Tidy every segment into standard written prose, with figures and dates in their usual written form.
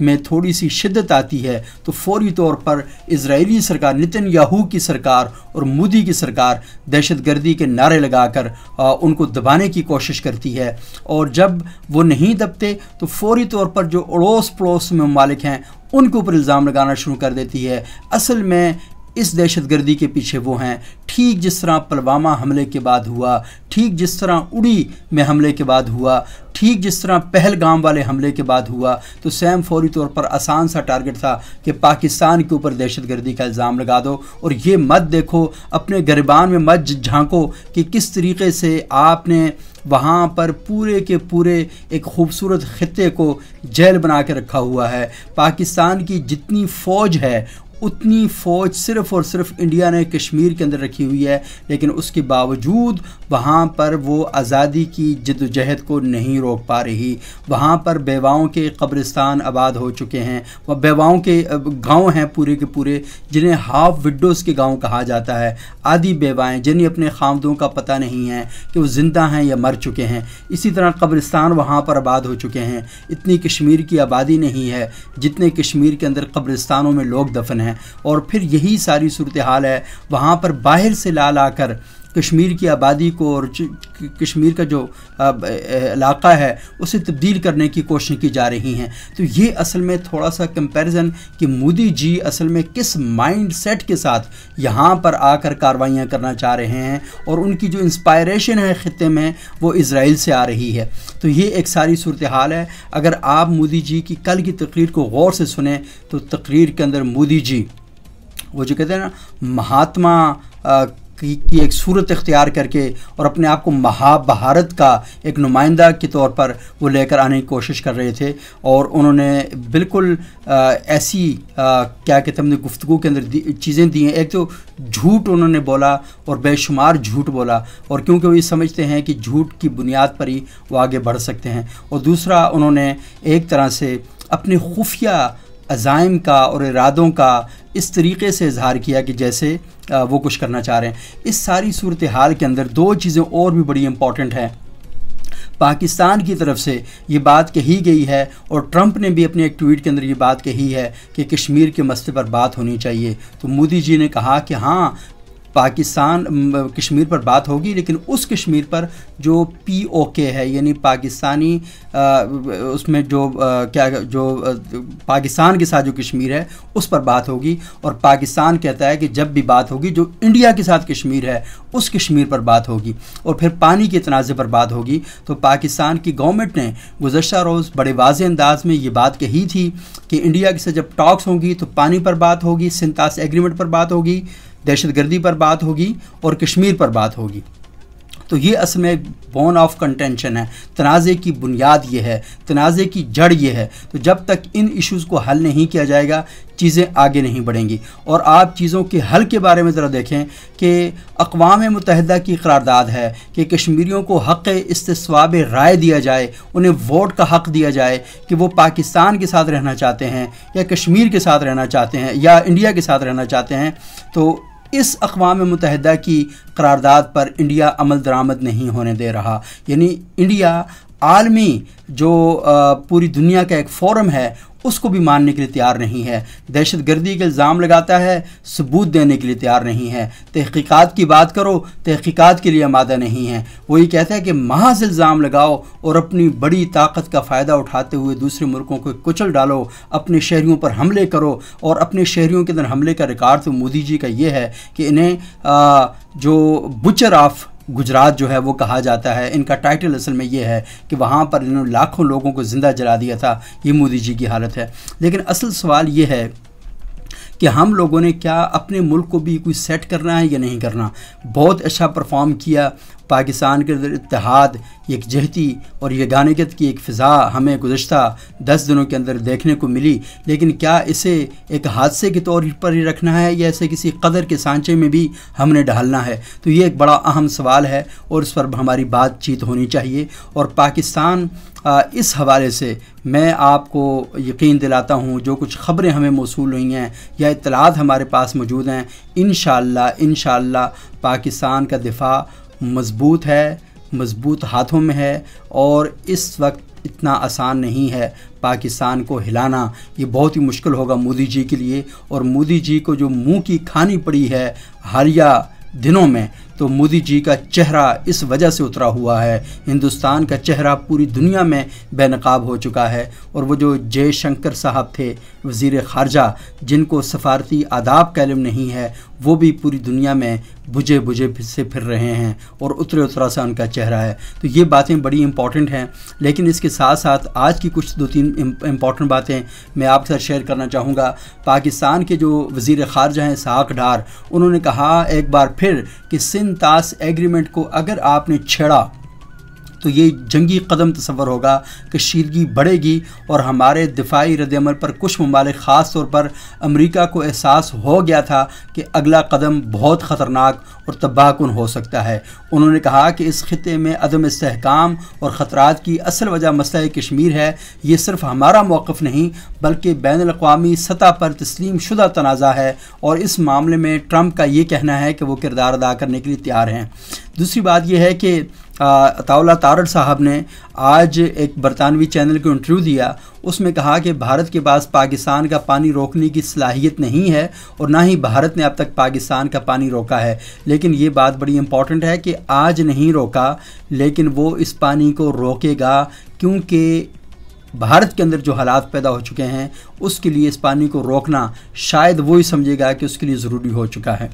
میں تھوڑی سی شدت آتی ہے تو فوری طور پر اسرائیلی سرکار، نتن یاہو کی سرکار اور مودی کی سرکار دہشت گردی کے نعرے لگا کر ان کو دبانے کی کوشش کرتی ہے، اور جب وہ نہیں دبتے تو فوری طور پر جو اڑوس پڑوس میں ممالک ہیں ان کے اوپر الزام لگانا شروع کر دیتی ہے۔ اصل میں اس دہشت گردی کے پیچھے وہ ہیں، ٹھیک جس طرح پلوامہ حملے کے بعد ہوا، ٹھیک جس طرح اڑی میں حملے کے بعد ہوا، ٹھیک جس طرح پہلگام والے حملے کے بعد ہوا، تو سیم فوری طور پر آسان سا ٹارگٹ تھا کہ پاکستان کے اوپر دہشت گردی کا الزام لگا دو، اور یہ مت دیکھو، اپنے گریبان میں مت جھانکو کہ کس طریقے سے آپ نے وہاں پر پورے کے پورے ایک خوبصورت خطے کو جیل بنا کے رکھا ہوا ہے۔ پاکستان کی جتنی فوج ہے اتنی فوج صرف اور صرف انڈیا نے کشمیر کے اندر رکھی ہوئی ہے، لیکن اس کے باوجود وہاں پر وہ آزادی کی جد و جہد کو نہیں روک پا رہی۔ وہاں پر بیواؤں کے قبرستان آباد ہو چکے ہیں، وہ بیواؤں کے گاؤں ہیں پورے کے پورے، جنہیں ہاف وڈوز کے گاؤں کہا جاتا ہے، آدھی بیوائیں جنہیں اپنے خامدوں کا پتہ نہیں ہے کہ وہ زندہ ہیں یا مر چکے ہیں۔ اسی طرح قبرستان وہاں پر آباد ہو چکے ہیں۔ اتنی کشمیر کی آبادی نہیں ہے جتنے کشمیر کے اندر قبرستانوں میں لوگ دفن ہیں، اور پھر یہی ساری صورتحال ہے۔ وہاں پر باہر سے لا کر کشمیر کی آبادی کو اور کشمیر کا جو علاقہ ہے اسے تبدیل کرنے کی کوشش کی جا رہی ہیں۔ تو یہ اصل میں تھوڑا سا کمپیریزن کہ مودی جی اصل میں کس مائنڈ سیٹ کے ساتھ یہاں پر آ کر کارروائیاں کرنا چاہ رہے ہیں، اور ان کی جو انسپائریشن ہے خطے میں وہ اسرائیل سے آ رہی ہے۔ تو یہ ایک ساری صورتحال ہے۔ اگر آپ مودی جی کی کل کی تقریر کو غور سے سنیں تو تقریر کے اندر مودی جی وہ جو کہتے ہیں نا مہاتما کی ایک صورت اختیار کر کے اور اپنے آپ کو مہابھارت کا ایک نمائندہ کے طور پر وہ لے کر آنے کی کوشش کر رہے تھے، اور انہوں نے بالکل ایسی کیا کہتے ہیں گفتگو کے اندر چیزیں دی ہیں۔ ایک تو جھوٹ انہوں نے بولا اور بے شمار جھوٹ بولا، اور کیونکہ وہ یہ سمجھتے ہیں کہ جھوٹ کی بنیاد پر ہی وہ آگے بڑھ سکتے ہیں، اور دوسرا انہوں نے ایک طرح سے اپنے خفیہ عزائم کا اور ارادوں کا اس طریقے سے اظہار کیا کہ جیسے وہ کچھ کرنا چاہ رہے ہیں۔ اس ساری صورتحال کے اندر دو چیزیں اور بھی بڑی امپورٹنٹ ہیں۔ پاکستان کی طرف سے یہ بات کہی گئی ہے، اور ٹرمپ نے بھی اپنے ایک ٹویٹ کے اندر یہ بات کہی ہے کہ کشمیر کے مسئلے پر بات ہونی چاہیے۔ تو مودی جی نے کہا کہ ہاں پاکستان کشمیر پر بات ہوگی، لیکن اس کشمیر پر جو POK ہے، یعنی پاکستانی اس میں جو پاکستان کے ساتھ جو کشمیر ہے اس پر بات ہوگی، اور پاکستان کہتا ہے کہ جب بھی بات ہوگی جو انڈیا کے ساتھ کشمیر ہے اس کشمیر پر بات ہوگی، اور پھر پانی کے تنازع پر بات ہوگی۔ تو پاکستان کی گورنمنٹ نے گزشتہ روز بڑے واضح انداز میں یہ بات کہی تھی کہ انڈیا کے ساتھ جب ٹاکس ہوں گی تو پانی پر بات ہوگی، سنتاس ایگریمنٹ پر بات ہوگی، دہشت گردی پر بات ہوگی، اور کشمیر پر بات ہوگی۔ تو یہ اصل میں بون آف کنٹینشن ہے، تنازع کی بنیاد یہ ہے، تنازع کی جڑ یہ ہے۔ تو جب تک ان ایشوز کو حل نہیں کیا جائے گا چیزیں آگے نہیں بڑھیں گی۔ اور آپ چیزوں کے حل کے بارے میں ذرا دیکھیں کہ اقوام متحدہ کی قرارداد ہے کہ کشمیریوں کو حق استصواب رائے دیا جائے، انہیں ووٹ کا حق دیا جائے کہ وہ پاکستان کے ساتھ رہنا چاہتے ہیں یا کشمیر کے ساتھ رہنا چاہتے ہیں یا انڈیا کے ساتھ رہنا چاہتے ہیں۔ تو اس اقوام متحدہ کی قرارداد پر انڈیا عمل درآمد نہیں ہونے دے رہا، یعنی انڈیا عالمی جو پوری دنیا کا ایک فورم ہے اس کو بھی ماننے کے لیے تیار نہیں ہے، دہشت گردی کے الزام لگاتا ہے، ثبوت دینے کے لیے تیار نہیں ہے، تحقیقات کی بات کرو، تحقیقات کے لیے آمادہ نہیں ہے۔ وہ یہ کہتا ہے کہ محض الزام لگاؤ اور اپنی بڑی طاقت کا فائدہ اٹھاتے ہوئے دوسرے ملکوں کو کچل ڈالو، اپنے شہریوں پر حملے کرو، اور اپنے شہریوں کے اندر حملے کا ریکارڈ تو مودی جی کا یہ ہے کہ انہیں جو بچر آف گجرات جو ہے وہ کہا جاتا ہے، ان کا ٹائٹل اصل میں یہ ہے کہ وہاں پر انہوں نے لاکھوں لوگوں کو زندہ جلا دیا تھا۔ یہ مودی جی کی حالت ہے۔ لیکن اصل سوال یہ ہے کہ ہم لوگوں نے کیا اپنے ملک کو بھی کوئی سیٹ کرنا ہے یا نہیں کرنا؟ بہت اچھا پرفارم کیا پاکستان کے اندر، اتحاد، یکجہتی اور یگانگت کی ایک فضا ہمیں گزشتہ 10 دنوں کے اندر دیکھنے کو ملی، لیکن کیا اسے ایک حادثے کے طور پر ہی رکھنا ہے یا اسے کسی قدر کے سانچے میں بھی ہم نے ڈھالنا ہے؟ تو یہ ایک بڑا اہم سوال ہے اور اس پر ہماری بات چیت ہونی چاہیے۔ اور پاکستان اس حوالے سے میں آپ کو یقین دلاتا ہوں جو کچھ خبریں ہمیں موصول ہوئی ہیں یا اطلاعات ہمارے پاس موجود ہیں، انشاءاللہ پاکستان کا دفاع مضبوط ہے، مضبوط ہاتھوں میں ہے، اور اس وقت اتنا آسان نہیں ہے پاکستان کو ہلانا یہ بہت ہی مشکل ہوگا مودی جی کے لیے، اور مودی جی کو جو منہ کی کھانی پڑی ہے حالیہ دنوں میں، تو مودی جی کا چہرہ اس وجہ سے اترا ہوا ہے، ہندوستان کا چہرہ پوری دنیا میں بے نقاب ہو چکا ہے، اور وہ جو جے شنکر صاحب تھے وزیر خارجہ، جن کو سفارتی آداب کا علم نہیں ہے، وہ بھی پوری دنیا میں بجھے سے پھر رہے ہیں، اور اترا سا ان کا چہرہ ہے۔ تو یہ باتیں بڑی امپورٹنٹ ہیں، لیکن اس کے ساتھ ساتھ آج کی کچھ 2-3 امپورٹنٹ باتیں میں آپ کے ساتھ شیئر کرنا چاہوں گا۔ پاکستان کے جو وزیر خارجہ ہیں اسحاق ڈار، انہوں نے کہا ایک بار پھر کہ سندھ طاس ایگریمنٹ کو اگر آپ نے چھیڑا تو یہ جنگی قدم تصور ہوگا، کشیدگی بڑھے گی، اور ہمارے دفاعی رد عمل پر کچھ ممالک خاص طور پر امریکہ کو احساس ہو گیا تھا کہ اگلا قدم بہت خطرناک اور تباہ کن ہو سکتا ہے۔ انہوں نے کہا کہ اس خطے میں عدم استحکام اور خطرات کی اصل وجہ مسئلہ کشمیر ہے، یہ صرف ہمارا موقف نہیں بلکہ بین الاقوامی سطح پر تسلیم شدہ تنازع ہے، اور اس معاملے میں ٹرمپ کا یہ کہنا ہے کہ وہ کردار ادا کرنے کے لیے تیار ہیں۔ دوسری بات یہ ہے کہ عطاءاللہ تارڑ صاحب نے آج ایک برطانوی چینل کو انٹرویو دیا، اس میں کہا کہ بھارت کے پاس پاکستان کا پانی روکنے کی صلاحیت نہیں ہے، اور نہ ہی بھارت نے اب تک پاکستان کا پانی روکا ہے، لیکن یہ بات بڑی امپورٹنٹ ہے کہ آج نہیں روکا لیکن وہ اس پانی کو روکے گا، کیونکہ بھارت کے اندر جو حالات پیدا ہو چکے ہیں اس کے لیے اس پانی کو روکنا شاید وہی سمجھے گا کہ اس کے لیے ضروری ہو چکا ہے۔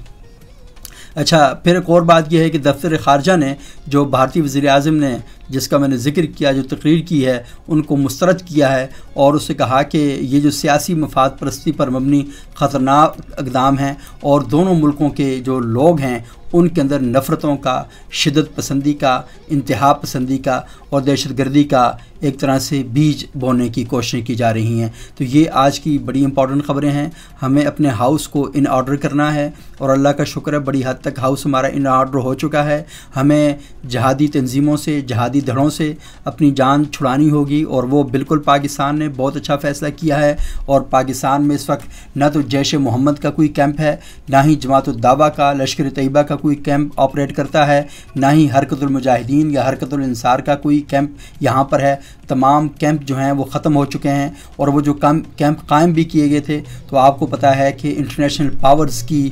اچھا، پھر ایک اور بات یہ ہے کہ دفتر خارجہ نے جو بھارتی وزیر اعظم نے جس کا میں نے ذکر کیا، جو تقریر کی ہے، ان کو مسترد کیا ہے، اور اسے کہا کہ یہ جو سیاسی مفاد پرستی پر مبنی خطرناک اقدام ہیں، اور دونوں ملکوں کے جو لوگ ہیں ان کے اندر نفرتوں کا، شدت پسندی کا، انتہا پسندی کا اور دہشت گردی کا ایک طرح سے بیج بونے کی کوششیں کی جا رہی ہیں۔ تو یہ آج کی بڑی امپورٹنٹ خبریں ہیں۔ ہمیں اپنے ہاؤس کو ان آرڈر کرنا ہے، اور اللہ کا شکر ہے بڑی حد تک ہاؤس ہمارا ان آرڈر ہو چکا ہے۔ ہمیں جہادی تنظیموں سے، جہادی دھڑوں سے اپنی جان چھڑانی ہوگی، اور وہ بالکل پاکستان نے بہت اچھا فیصلہ کیا ہے، اور پاکستان میں اس وقت نہ تو جیش محمد کا کوئی کیمپ ہے، نہ ہی جماعت الدعوہ کا، لشکر طیبہ کا کوئی کیمپ آپریٹ کرتا ہے، نہ ہی حرکت المجاہدین یا حرکت الانصار کا کوئی کیمپ یہاں پر ہے۔ تمام کیمپ جو ہیں وہ ختم ہو چکے ہیں، اور وہ جو کیمپ قائم بھی کیے گئے تھے تو آپ کو پتہ ہے کہ انٹرنیشنل پاورز کی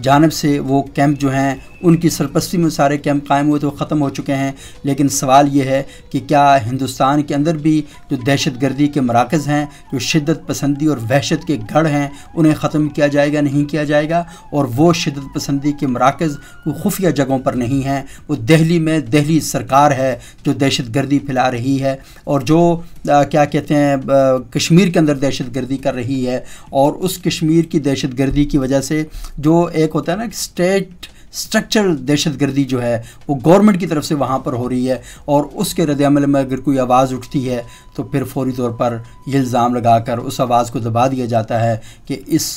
جانب سے وہ کیمپ جو ہیں ان کی سرپرستی میں سارے کیمپ قائم ہوئے تھے، وہ ختم ہو چکے ہیں۔ لیکن سوال یہ ہے کہ کیا ہندوستان کے اندر بھی جو دہشت گردی کے مراکز ہیں، جو شدت پسندی اور وحشت کے گڑھ ہیں، انہیں ختم کیا جائے گا؟ نہیں کیا جائے گا۔ اور وہ شدت پسندی کے مراکز وہ خفیہ جگہوں پر نہیں ہیں، وہ دہلی میں دہلی سرکار ہے جو دہشت گردی پھیلا رہی ہے، اور جو کیا کہتے ہیں کشمیر کے اندر دہشت گردی کر رہی ہے، اور اس کشمیر کی دہشت گردی کی وجہ سے جو ایک ہوتا ہے نا کہ اسٹیٹ اسٹرکچرل دہشت گردی جو ہے وہ گورنمنٹ کی طرف سے وہاں پر ہو رہی ہے، اور اس کے رد عمل میں اگر کوئی آواز اٹھتی ہے تو پھر فوری طور پر یہ الزام لگا کر اس آواز کو دبا دیا جاتا ہے کہ اس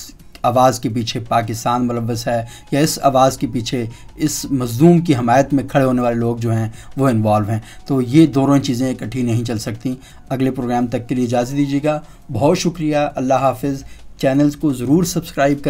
آواز کے پیچھے پاکستان ملوث ہے، یا اس آواز کے پیچھے اس مظلوم کی حمایت میں کھڑے ہونے والے لوگ جو ہیں وہ انوالو ہیں۔ تو یہ دونوں چیزیں اکٹھی نہیں چل سکتی۔ اگلے پروگرام تک کے لیے اجازت دیجیے گا، بہت شکریہ، اللہ حافظ۔ چینلز کو ضرور سبسکرائب کریں۔